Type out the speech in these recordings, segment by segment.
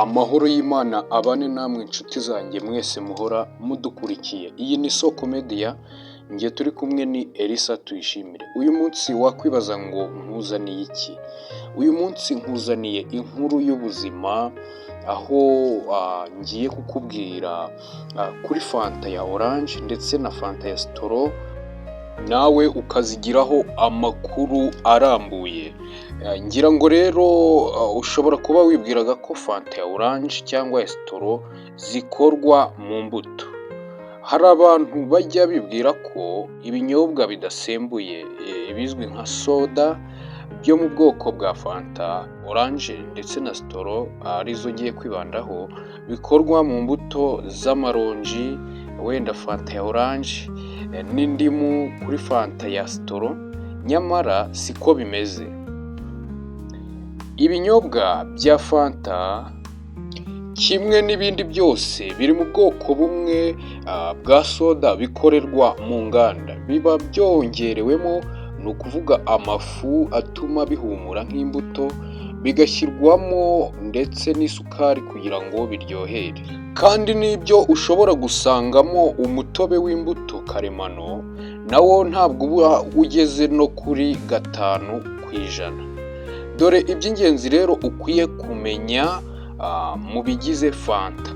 Amahoro y'Imana abane namwe inshuti zanjye mwese muhora mudukurikiye. Iyi ni Soko Media, njye turi kumwe ni Elisa Tuyishimire. Uyu munsi wakwibaza ngo nkuzaniye iki? Uyu munsi nkuzaniye inkuru y'ubuzima, aho ngiye kukubwira kuri fanta ya oranje ndetse na fanta ya sitoro, nawe ukazigiraho amakuru arambuye. Ngira ngo rero ushobora kuba wibwiraga ko fanta ya oranje cyangwa ya sitoro zikorwa mu mbuto. Hari abantu bajya bibwira ko ibinyobwa bidasembuye bizwi nka soda byo mu bwoko bwa fanta oranje ndetse na sitoro arizo ngiye kwibandaho, bikorwa mu mbuto z'amaronji, wenda fanta ya oranje n'indimu kuri fanta ya sitoro. Nyamara siko bimeze. Ibinyobwa bya fanta kimwe n'ibindi byose biri mu bwoko bumwe bwa soda bikorerwa mu nganda, biba byongerewemo, ni ukuvuga amafu atuma bihumura nk'imbuto, bigashyirwamo ndetse n'isukari kugira ngo biryohere. Kandi n'ibyo ushobora gusangamo umutobe w'imbuto karemano, nawo ntabwo uba ugeze no kuri 5%. Dore iby'ingenzi rero ukwiye kumenya mu bigize fanta.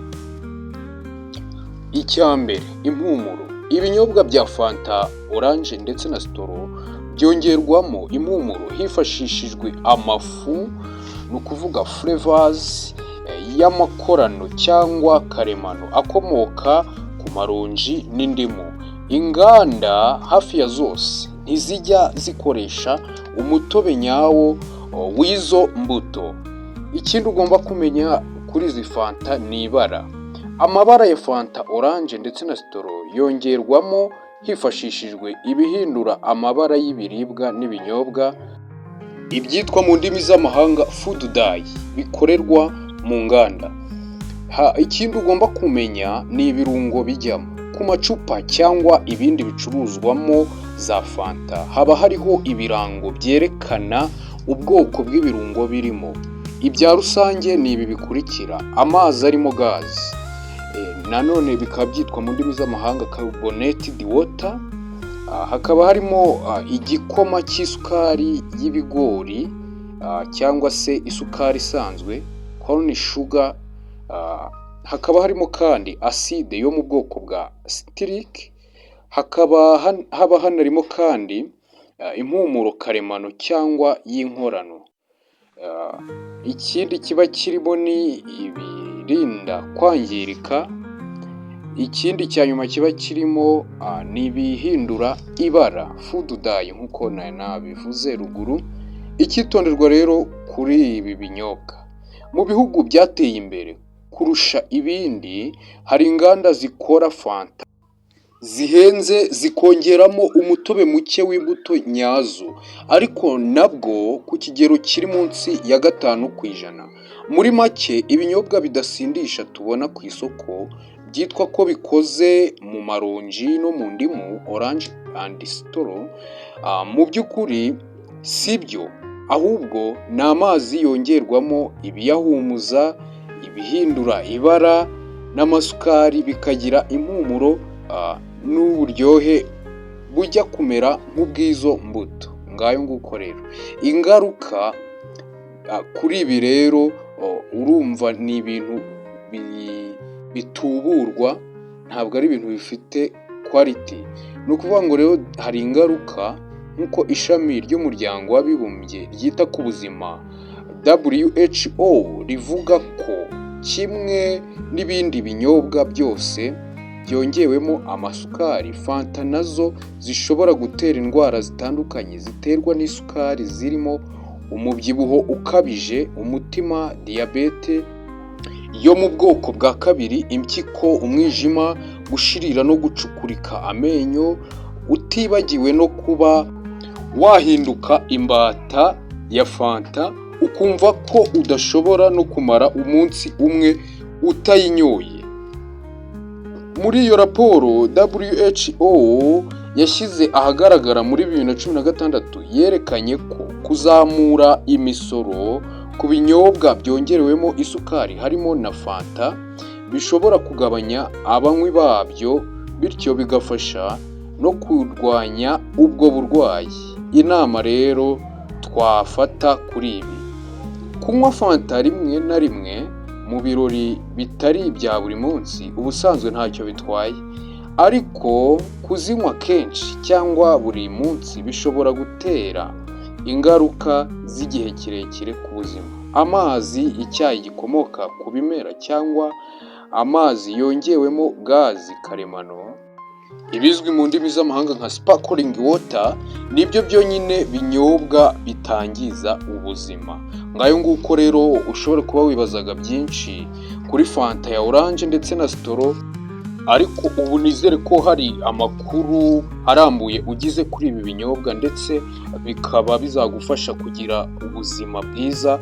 Icya mbere, impumuro. Ibinyobwa bya fanta oranje ndetse na sitoro byongerwamo impumuro hifashishijwe amafu, ni ukuvuga flavors y'amakorano cyangwa karemano akomoka ku maronji n'indimu. Inganda hafi ya zose ntizijya zikoresha umutobe nyawo w'izo mbuto. Ikindi ugomba kumenya kuri izi fanta ni ibara. Amabara ya fanta oranje ndetse na sitoro yongerwamo hifashishijwe ibihindura amabara y'ibiribwa n'ibinyobwa, ibyitwa mu ndimi z'amahanga food dye, bikorerwa mu nganda. Ikindi ugomba kumenya ni ibirungo bijyamo. Ku macupa cyangwa ibindi bicuruzwamo za fanta haba hariho ibirango byerekana ubwoko bw'ibirungo birimo. Ibya rusange ni ibi bikurikira: amazi arimo gazi, nanone bikaba byitwa mu ndimi z'amahanga carbonated water, hakaba harimo igikoma cy'isukari y'ibigori cyangwa se isukari isanzwe corn sugar, hakaba harimo kandi acide yo mu bwoko bwa citric, haba hanarimo kandi impumuro karemano cyangwa y'inkorano. Ikindi kiba kirimo ni ibirinda kwangirika. Ikindi cya nyuma kiba kirimo ni ibihindura ibara food dye nk'uko nabivuze ruguru. Icyitonderwa rero kuri ibi binyobwa, mu bihugu byateye imbere kurusha ibindi, hari inganda zikora fanta zihenze zikongeramo umutobe muke w'imbuto nyazo, ariko nabwo ku kigero kiri munsi ya 5%. Muri make, ibinyobwa bidasindisha tubona ku isoko byitwa ko bikoze mu maronji no mu ndimu oranje and sitoro, mu by'ukuri si byo, ahubwo ni amazi yongerwamo ibiyahumuza, ibihindura ibara n'amasukari, bikagira impumuro n'uburyohe bujya kumera nk'ubw'izo mbuto. Ngayo nguko rero ingaruka kuri ibi rero, urumva ni ibintu bituburwa, ntabwo ari ibintu bifite quality. Ni ukuvuga ngo rero hari ingaruka nk'uko ishami ry'umuryango w'abibumbye ryita ku buzima WHO rivuga ko kimwe n'ibindi binyobwa byose byongewemo amasukari, fanta nazo zishobora gutera indwara zitandukanye ziterwa n'isukari, zirimo umubyibuho ukabije, umutima, diyabete yo mu bwoko bwa 2, impyiko, umwijima, gushirira no gucukurika amenyo, utibagiwe no kuba wahinduka imbata ya fanta ukumva ko udashobora no kumara umunsi umwe utayinyoye. Muri iyo raporo WHO yashyize ahagaragara muri 2016 yerekanye ko kuzamura imisoro ku binyobwa byongerewemo isukari harimo na fanta bishobora kugabanya abanywi babyo, bityo bigafasha no kurwanya ubwo burwayi. Inama rero twafata kuri ibi: kunywa fanta rimwe na rimwe mu birori bitari ibya buri munsi ubusanzwe ntacyo bitwaye, ariko kuzinywa kenshi cyangwa buri munsi bishobora gutera ingaruka z'igihe kirekire ku buzima. Amazi, icyayi gikomoka ku bimera cyangwa amazi yongewemo gazi karemano, ibizwi mu ndimi z'amahanga nka sparkling water, nibyo byonyine binyobwa bitangiza ubuzima. Ngayo nguko rero ushobora kuba wibazaga byinshi kuri fanta ya oranje ndetse na sitoro, ariko ubu nizere ko hari amakuru arambuye ugize kuri ibi binyobwa, ndetse bikaba bizagufasha kugira ubuzima bwiza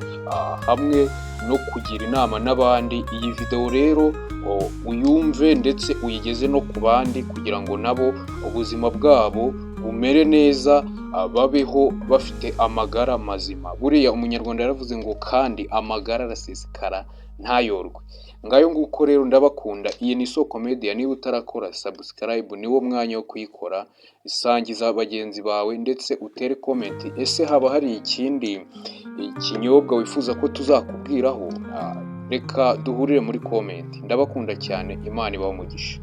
hamwe no kugira inama n'abandi. Iyi video rero uyumve ndetse uyigeze no ku bandi kugira ngo nabo ubuzima bwabo bumere neza, babeho bafite amagara mazima. Buriya umunyarwanda yaravuze ngo kandi amagara arasesekara ntayorwe. Ngayo nguko rero ndabakunda. Iyi ni Isoko Media. Niba utarakora subscribe niwo mwanya wo kuyikora, isangiza bagenzi bawe ndetse utere comment. Ese haba hari ikindi ikinyobwa wifuza ko tuzakubwiraho? Reka duhurire muri comment. Ndabakunda cyane. Imana ibahe umugisha.